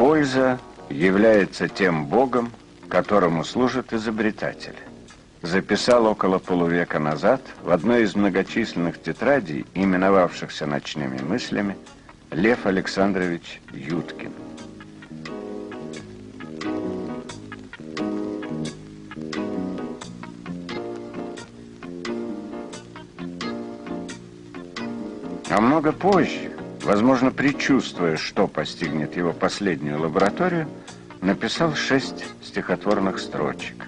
Польза является тем богом, которому служит изобретатель. Записал около полувека назад в одной из многочисленных тетрадей, именовавшихся «Ночными мыслями», Лев Александрович Юткин. А много позже, возможно, предчувствуя, что постигнет его последнюю лабораторию, написал 6 стихотворных строчек.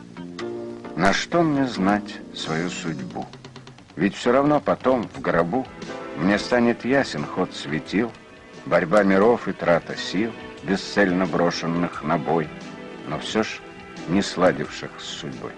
«На что мне знать свою судьбу? Ведь все равно потом, в гробу, мне станет ясен ход светил, борьба миров и трата сил, бесцельно брошенных на бой, но все ж не сладивших с судьбой».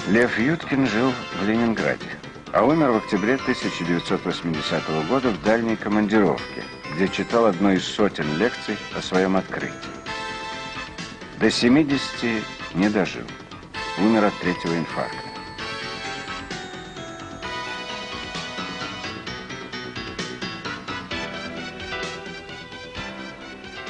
Лев Юткин жил в Ленинграде, а умер в октябре 1980 года в дальней командировке, где читал одну из сотен лекций о своем открытии. До 70 не дожил, умер от 3-го инфаркта.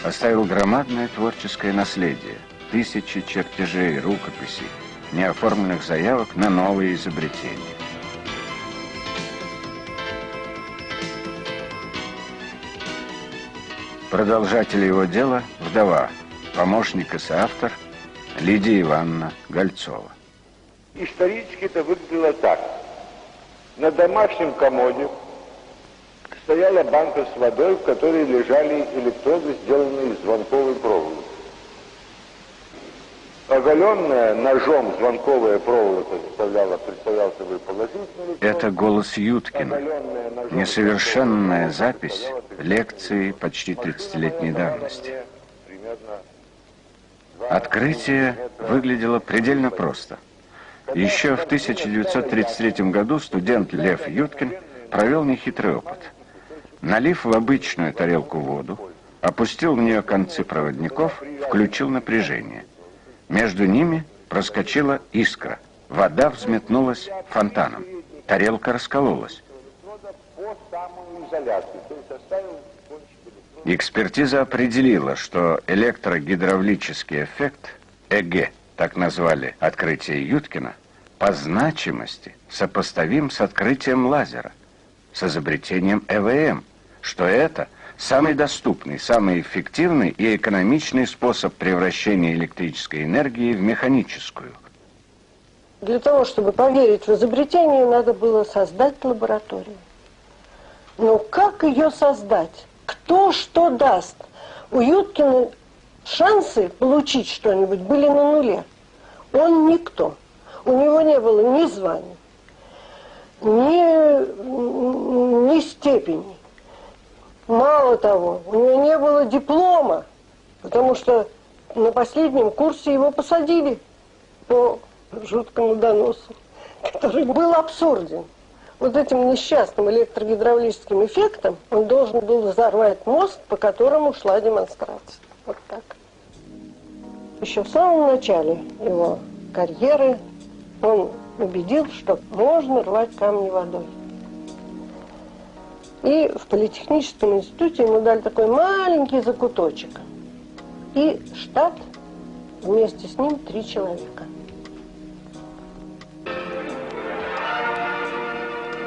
Оставил громадное творческое наследие, тысячи чертежей, рукописей, неоформленных заявок на новые изобретения. Продолжатель его дела – вдова, помощник и соавтор Лидия Ивановна Гольцова. Исторически это выглядело так. На домашнем комоде стояла банка с водой, в которой лежали электроды, сделанные из звонковой проволоки. Оголенная ножом звонковая проволока представляла собой положительный. Это голос Юткина. Несовершенная запись лекции почти 30-летней давности. Открытие выглядело предельно просто. Еще в 1933 году студент Лев Юткин провел нехитрый опыт. Налив в обычную тарелку воду, опустил в нее концы проводников, включил напряжение. Между ними проскочила искра. Вода взметнулась фонтаном. Тарелка раскололась. Экспертиза определила, что электрогидравлический эффект, ЭГ, так назвали открытие Юткина, по значимости сопоставим с открытием лазера, с изобретением ЭВМ, что это самый доступный, самый эффективный и экономичный способ превращения электрической энергии в механическую. Для того, чтобы поверить в изобретение, надо было создать лабораторию. Но как ее создать? Кто что даст? У Юткина шансы получить что-нибудь были на нуле. Он никто. У него не было ни званий, ни степени. Мало того, у него не было диплома, потому что на последнем курсе его посадили по жуткому доносу, который был абсурден. Вот этим несчастным электрогидравлическим эффектом он должен был взорвать мост, по которому шла демонстрация. Вот так. Еще в самом начале его карьеры он убедил, что можно рвать камни водой. И в Политехническом институте ему дали такой маленький закуточек. И штат, вместе с ним 3 человека.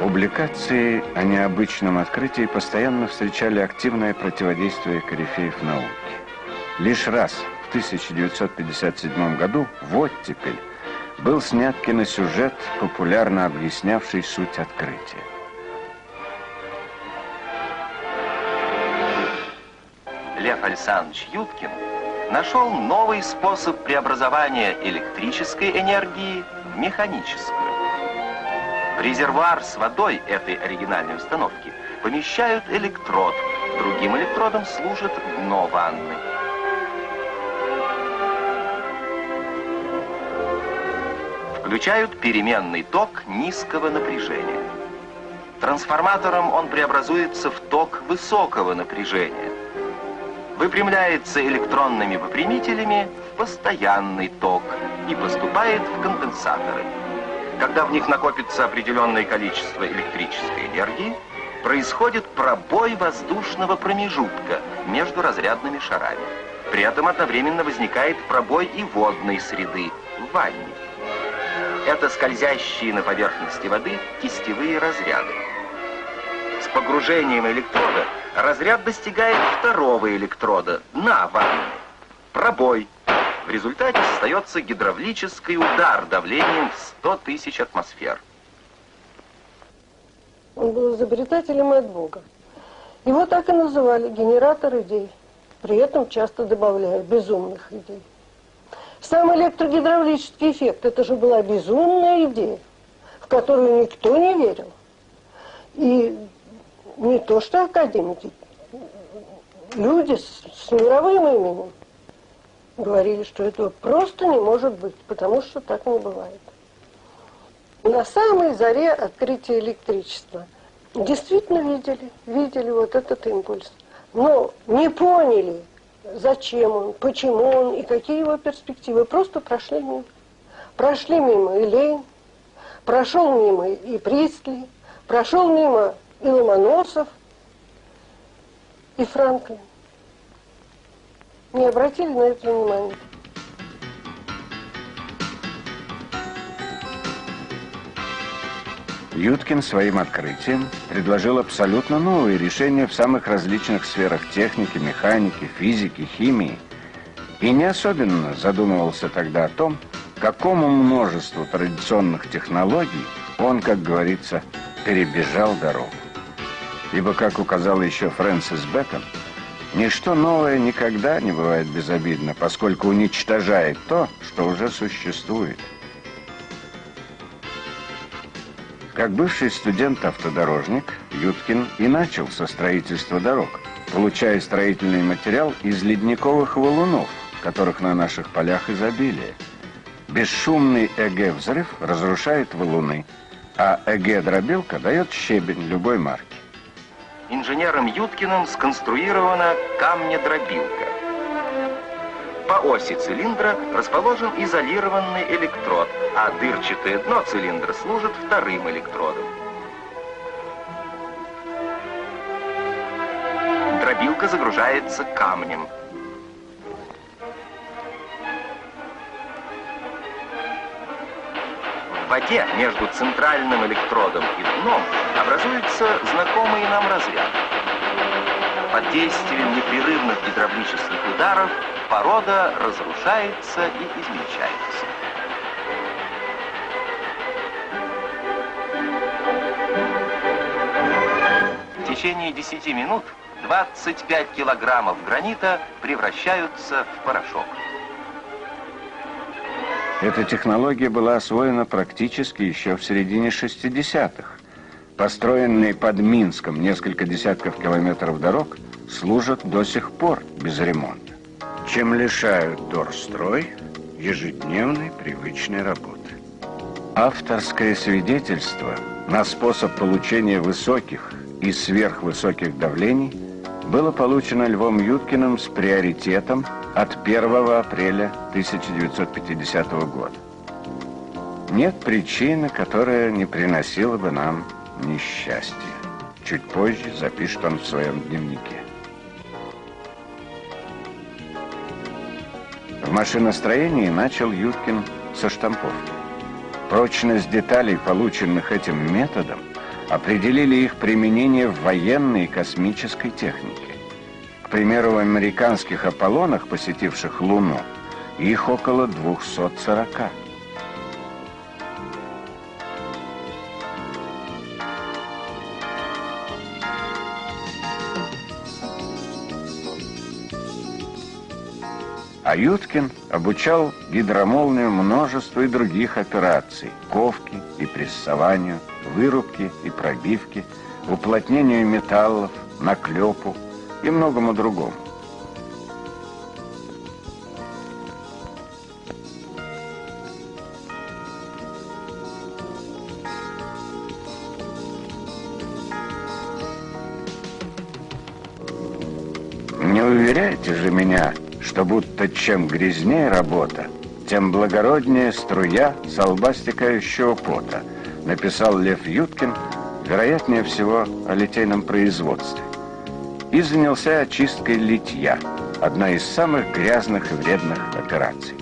Публикации о необычном открытии постоянно встречали активное противодействие корифеев науки. Лишь раз, в 1957 году, в «Оттепель» был снят киносюжет, популярно объяснявший суть открытия. Лев Александрович Юткин нашел новый способ преобразования электрической энергии в механическую. В резервуар с водой этой оригинальной установки помещают электрод. Другим электродом служит дно ванны. Включают переменный ток низкого напряжения. Трансформатором он преобразуется в ток высокого напряжения. Выпрямляется электронными выпрямителями в постоянный ток и поступает в конденсаторы. Когда в них накопится определенное количество электрической энергии, происходит пробой воздушного промежутка между разрядными шарами. При этом одновременно возникает пробой и водной среды в ванне. Это скользящие на поверхности воды кистевые разряды. С погружением электрода разряд достигает второго электрода, дна ванны. Пробой. В результате создается гидравлический удар давлением в 100 тысяч атмосфер. Он был изобретателем от Бога. Его так и называли генератор идей. При этом часто добавляя безумных идей. Сам электрогидравлический эффект, это же была безумная идея, в которую никто не верил. И не то что академики, люди с мировым именем говорили, что этого просто не может быть, потому что так не бывает. На самой заре открытия электричества действительно видели вот этот импульс, но не поняли, зачем он, почему он и какие его перспективы. Просто прошли мимо. Прошли мимо и Лейн, прошел мимо и Пристли, прошел мимо и Ломоносов, и Франклин. Не обратили на это внимания. Юткин своим открытием предложил абсолютно новые решения в самых различных сферах техники, механики, физики, химии. И не особенно задумывался тогда о том, какому множеству традиционных технологий он, как говорится, перебежал дорогу. Ибо, как указал еще Фрэнсис Бэкон, ничто новое никогда не бывает безобидно, поскольку уничтожает то, что уже существует. Как бывший студент-автодорожник, Юткин и начал со строительства дорог, получая строительный материал из ледниковых валунов, которых на наших полях изобилие. Бесшумный ЭГ-взрыв разрушает валуны, а ЭГ-дробилка дает щебень любой марки. Инженером Юткиным сконструирована камнедробилка. По оси цилиндра расположен изолированный электрод, а дырчатое дно цилиндра служит вторым электродом. Дробилка загружается камнем. В воде между центральным электродом и дном образуется знакомый нам разряд. Под действием непрерывных гидравлических ударов порода разрушается и измельчается. В течение 10 минут 25 килограммов гранита превращаются в порошок. Эта технология была освоена практически еще в середине 60-х. Построенные под Минском несколько десятков километров дорог служат до сих пор без ремонта, чем лишают Дорстрой ежедневной привычной работы. Авторское свидетельство на способ получения высоких и сверхвысоких давлений было получено Львом Юткиным с приоритетом от 1 апреля 1950 года. Нет причины, которая не приносила бы нам несчастья. Чуть позже запишет он в своем дневнике. В машиностроении начал Юткин со штамповки. Прочность деталей, полученных этим методом, определили их применение в военной и космической технике. К примеру, в американских Аполлонах, посетивших Луну, их около 240. А Юткин обучал гидромолнию множеству и других операций: ковки и прессованию, вырубки и пробивки, уплотнению металлов, наклепу и многому другому. Не уверяйте же меня, что будто чем грязнее работа, тем благороднее струя со лба стекающего пота, написал Лев Юткин, вероятнее всего, о литейном производстве. И занялся очисткой литья, одной из самых грязных и вредных операций.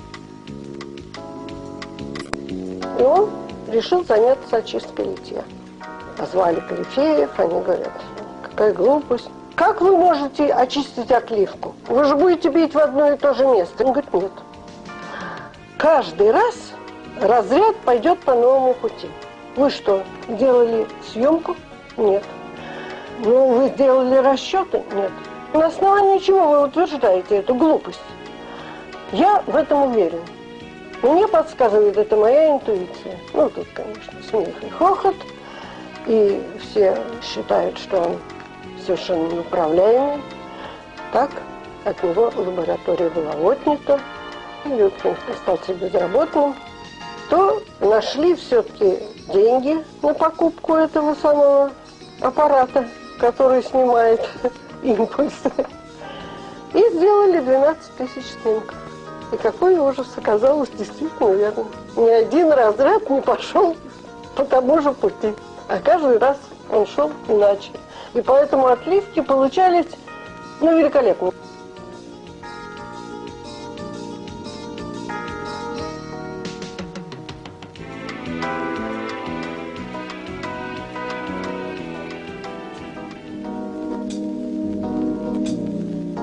И он решил заняться очисткой литья. Позвали корифеев, они говорят, какая глупость. Как вы можете очистить отливку? Вы же будете бить в одно и то же место. Он говорит, нет. Каждый раз разряд пойдет по новому пути. Вы что, делали съемку? Нет. Ну, вы сделали расчеты? Нет. На основании чего вы утверждаете эту глупость? Я в этом уверен. Мне подсказывает это моя интуиция. Ну, тут, конечно, смех и хохот. И все считают, что он совершенно неуправляемый. Так, от него лаборатория была отнята. Юткин остался безработным. То нашли все-таки деньги на покупку этого самого аппарата, который снимает импульсы. И сделали 12 тысяч снимков. И какой ужас, оказалось действительно верно. Ни один разряд не пошел по тому же пути. А каждый раз он шел иначе. И поэтому отливки получались, ну, великолепно.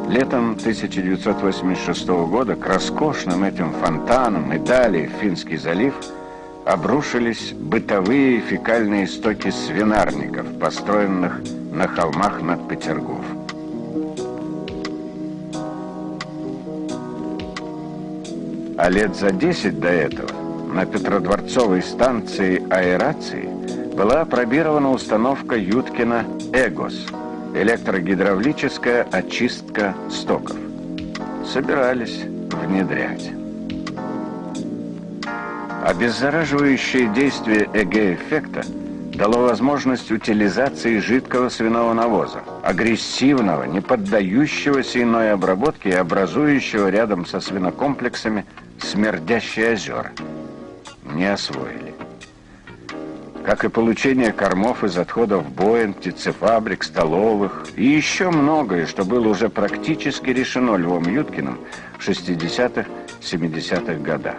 Летом 1986 года к роскошным этим фонтанам и далее в Финский залив обрушились бытовые и фекальные стоки свинарников, построенных на холмах над Петергоф. А лет за 10 до этого на Петродворцовой станции аэрации была опробирована установка Юткина «Эгос» – электрогидравлическая очистка стоков. Собирались внедрять. Обеззараживающее действие ЭГ-эффекта дало возможность утилизации жидкого свиного навоза, агрессивного, не поддающегося иной обработке и образующего рядом со свинокомплексами смердящие озера. Не освоили. Как и получение кормов из отходов боин, птицефабрик, столовых и еще многое, что было уже практически решено Львом Юткиным в 60-х, 70-х годах.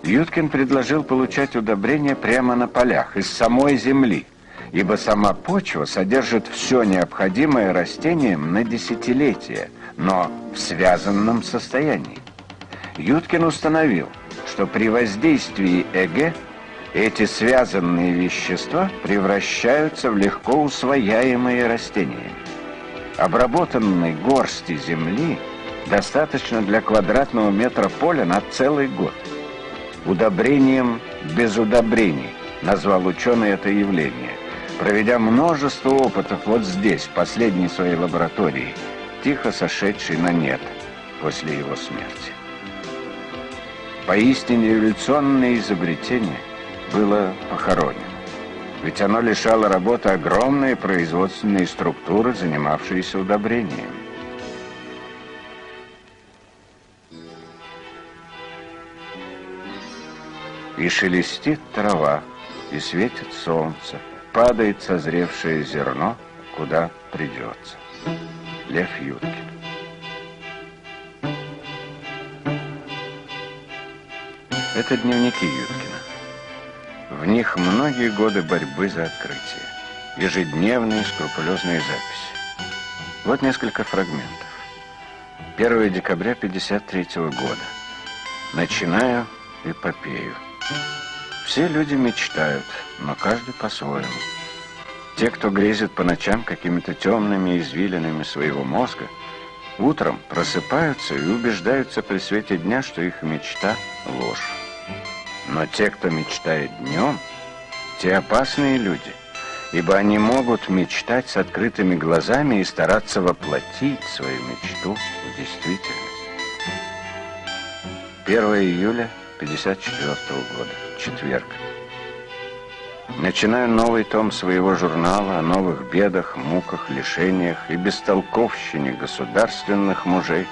Юткин предложил получать удобрения прямо на полях, из самой земли, ибо сама почва содержит все необходимое растениям на десятилетия, но в связанном состоянии. Юткин установил, что при воздействии ЭГ эти связанные вещества превращаются в легко усвояемые растения. Обработанной горсти земли достаточно для квадратного метра поля на целый год. Удобрением без удобрений назвал ученый это явление, проведя множество опытов вот здесь, в последней своей лаборатории, тихо сошедшей на нет после его смерти. Поистине революционное изобретение было похоронено, ведь оно лишало работы огромные производственные структуры, занимавшиеся удобрением. И шелестит трава, и светит солнце, падает созревшее зерно, куда придется. Лев Юткин. Это дневники Юткина. В них многие годы борьбы за открытие, ежедневные скрупулезные записи. Вот несколько фрагментов. 1 декабря 1953 года. Начинаю эпопею. Все люди мечтают, но каждый по-своему. Те, кто грезит по ночам какими-то темными извилинами своего мозга, утром просыпаются и убеждаются при свете дня, что их мечта – ложь. Но те, кто мечтает днем, те опасные люди, ибо они могут мечтать с открытыми глазами и стараться воплотить свою мечту в действительность. 1 июля 1954 года, четверг. Начинаю новый том своего журнала о новых бедах, муках, лишениях и бестолковщине государственных мужей,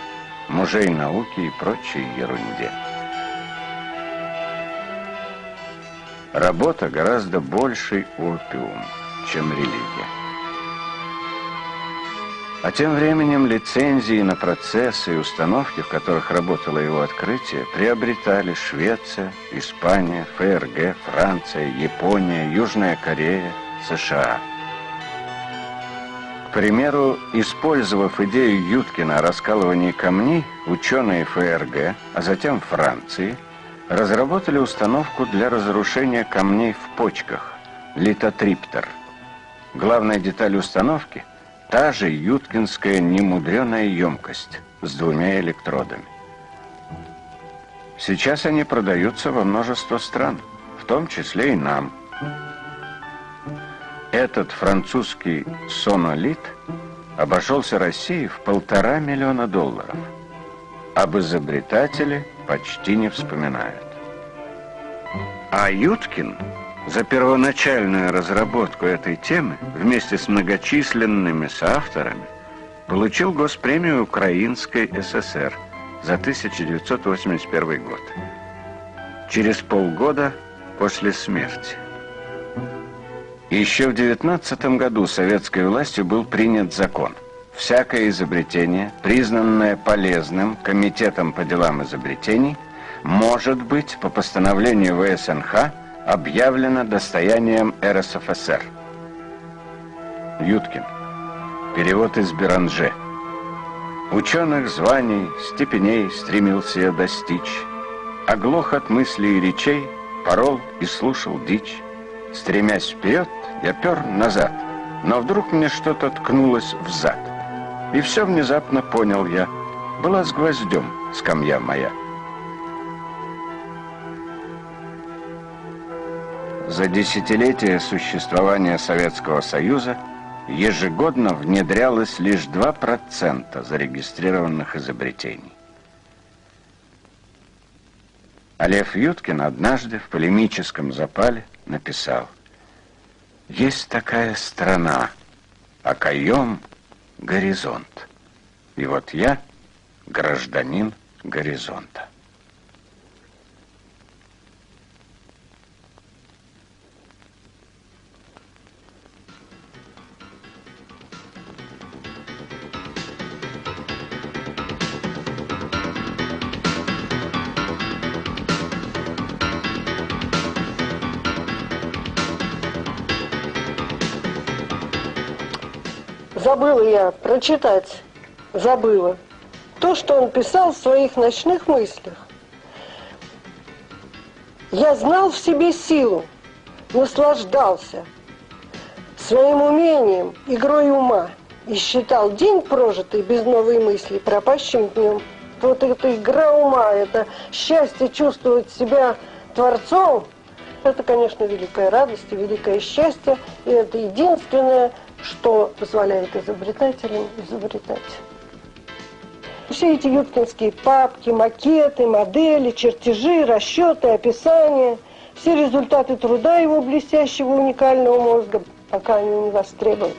мужей науки и прочей ерунде. Работа гораздо больший опиум, чем религия. А тем временем лицензии на процессы и установки, в которых работало его открытие, приобретали Швеция, Испания, ФРГ, Франция, Япония, Южная Корея, США. К примеру, использовав идею Юткина о раскалывании камней, ученые ФРГ, а затем Франции, разработали установку для разрушения камней в почках – литотриптер. Главная деталь установки – та же юткинская немудреная емкость с 2 электродами. Сейчас они продаются во множество стран, в том числе и нам. Этот французский сонолит обошелся России в $1,5 миллиона. Об изобретателе почти не вспоминают. А Юткин за первоначальную разработку этой темы вместе с многочисленными соавторами получил госпремию Украинской ССР за 1981 год. Через полгода после смерти. Еще в 19 году советской властью был принят закон. Всякое изобретение, признанное полезным Комитетом по делам изобретений, может быть по постановлению ВСНХ объявлено достоянием РСФСР. Юткин. Перевод из Беранже. Ученых званий, степеней стремился я достичь. Оглох от мыслей и речей, порол и слушал дичь. Стремясь вперед, я пер назад, но вдруг мне что-то ткнулось в зад. И все внезапно понял я. Была с гвоздем скамья моя. За десятилетие существования Советского Союза ежегодно внедрялось лишь 2% зарегистрированных изобретений. А Лев Юткин однажды в полемическом запале написал: «Есть такая страна, окоем горизонт. И вот я гражданин горизонта». Забыла я прочитать, забыла то, что он писал в своих ночных мыслях. Я знал в себе силу, наслаждался своим умением, игрой ума и считал день, прожитый без новой мысли, пропащим днем. Вот эта игра ума, это счастье чувствовать себя творцом, это, конечно, великая радость и великое счастье, и это единственное, что позволяет изобретателям изобретать. Все эти юткинские папки, макеты, модели, чертежи, расчеты, описания, все результаты труда его блестящего уникального мозга, пока они не востребованы.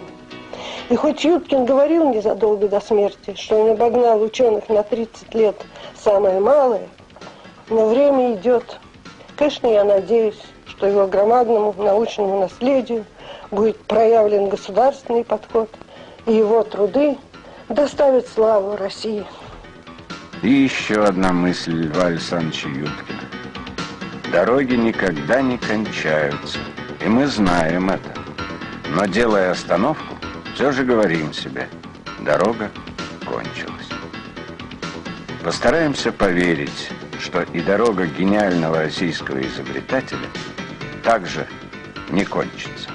И хоть Юткин говорил незадолго до смерти, что он обогнал ученых на 30 лет самое малое, но время идет. Конечно, я надеюсь, что его громадному научному наследию будет проявлен государственный подход, и его труды доставят славу России. И еще одна мысль Льва Александровича Юткина. Дороги никогда не кончаются, и мы знаем это. Но, делая остановку, все же говорим себе: дорога кончилась. Постараемся поверить, что и дорога гениального российского изобретателя также не кончится.